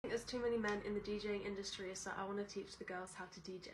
There's too many men in the DJing industry, so I want to teach the girls how to DJ.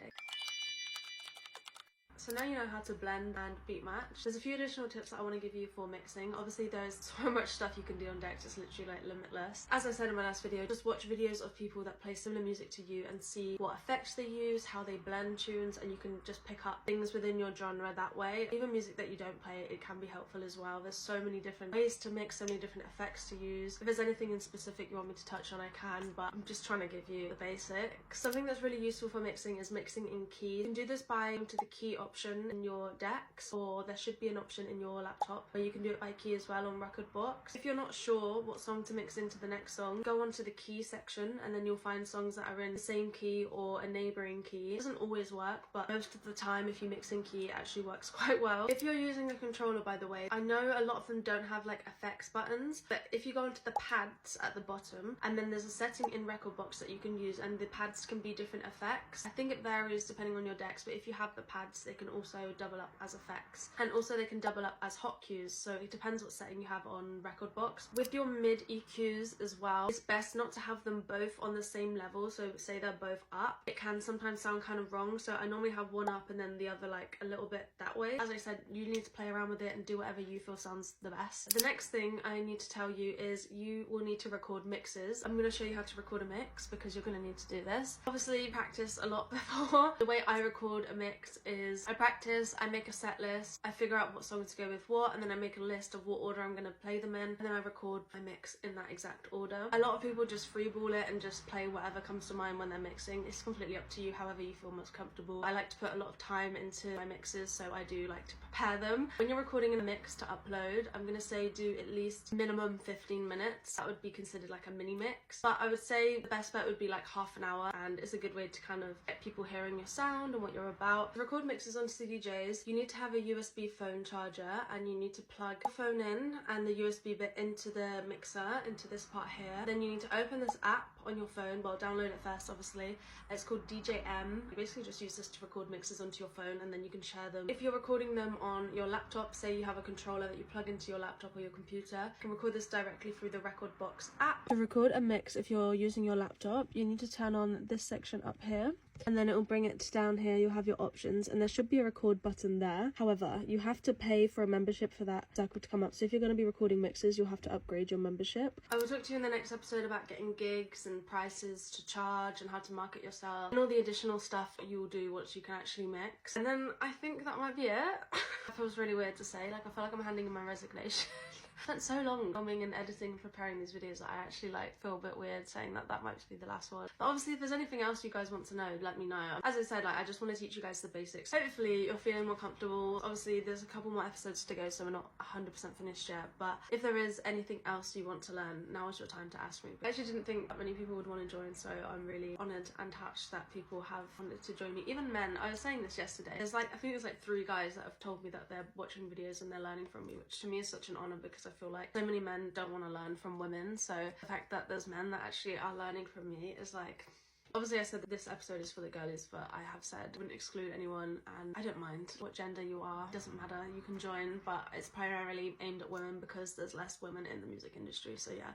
So now you know how to blend and beat match. There's a few additional tips that I want to give you for mixing. Obviously there's so much stuff you can do on decks, it's literally like limitless. As I said in my last video, just watch videos of people that play similar music to you and see what effects they use, how they blend tunes, and you can just pick up things within your genre that way. Even music that you don't play, it can be helpful as well. There's so many different ways to mix, so many different effects to use. If there's anything in specific you want me to touch on, I can, but I'm just trying to give you the basics. Something that's really useful for mixing is mixing in key. You can do this by going to the key option in your decks, or there should be an option in your laptop where you can do it by key as well on record box. If you're not sure what song to mix into the next song, go onto the key section and then you'll find songs that are in the same key or a neighbouring key. It doesn't always work, but most of the time if you mix in key, it actually works quite well. If you're using a controller, by the way, I know a lot of them don't have like effects buttons, but if you go into the pads at the bottom, and then there's a setting in record box that you can use, and the pads can be different effects. I think it varies depending on your decks, but if you have the pads, they can also double up as effects, and also they can double up as hot cues, so it depends what setting you have on record box. With your mid EQs as well, it's best not to have them both on the same level, so say they're both up. It can sometimes sound kind of wrong, so I normally have one up and then the other like a little bit that way. As I said, you need to play around with it and do whatever you feel sounds the best. The next thing I need to tell you is you will need to record mixes. I'm going to show you how to record a mix because you're going to need to do this. Obviously practice a lot before. The way I record a mix is I practice, I make a set list, I figure out what song to go with what, and then I make a list of what order I'm going to play them in, and then I record my mix in that exact order. A lot of people just freeball it and just play whatever comes to mind when they're mixing. It's completely up to you, however you feel most comfortable. I like to put a lot of time into my mixes, so I do like to prepare them. When you're recording a mix to upload, I'm going to say do at least minimum 15 minutes. That would be considered like a mini mix, but I would say the best bet would be like half an hour, and it's a good way to kind of get people hearing your sound and what you're about. To record mixes on CDJs, you need to have a USB phone charger, and you need to plug your phone in and the USB bit into the mixer, into this part here. Then you need to open this app on your phone, well, download it first obviously. It's called DJM. You basically just use this to record mixes onto your phone, and then you can share them. If you're recording them on your laptop, say you have a controller that you plug into your laptop or your computer, you can record this directly through the record box app. To record a mix, if you're using your laptop, you need to turn on this section up here, and then it will bring it down here. You'll have your options, and there should be a record button there. However, you have to pay for a membership for that circle to come up, so if you're going to be recording mixes, you'll have to upgrade your membership. I will talk to you in the next episode about getting gigs and prices to charge and how to market yourself and all the additional stuff you will do once you can actually mix. And then I think that might be it. It feels really weird to say, like I feel like I'm handing in my resignation. I spent so long filming and editing and preparing these videos that I actually like feel a bit weird saying that that might be the last one. But obviously if there's anything else you guys want to know, let me know. As I said, like I just want to teach you guys the basics. Hopefully you're feeling more comfortable. Obviously there's a couple more episodes to go, so we're not 100% finished yet, but if there is anything else you want to learn, now is your time to ask me. I actually didn't think that many people would want to join, so I'm really honoured and touched that people have wanted to join me. Even men. I was saying this yesterday. There's like, I think there's like 3 guys that have told me that they're watching videos and they're learning from me, which to me is such an honour because I feel like so many men don't want to learn from women, so the fact that there's men that actually are learning from me is like... Obviously I said that this episode is for the girlies, but I have said I wouldn't exclude anyone, and I don't mind what gender you are, it doesn't matter, you can join, but it's primarily aimed at women because there's less women in the music industry, so yeah.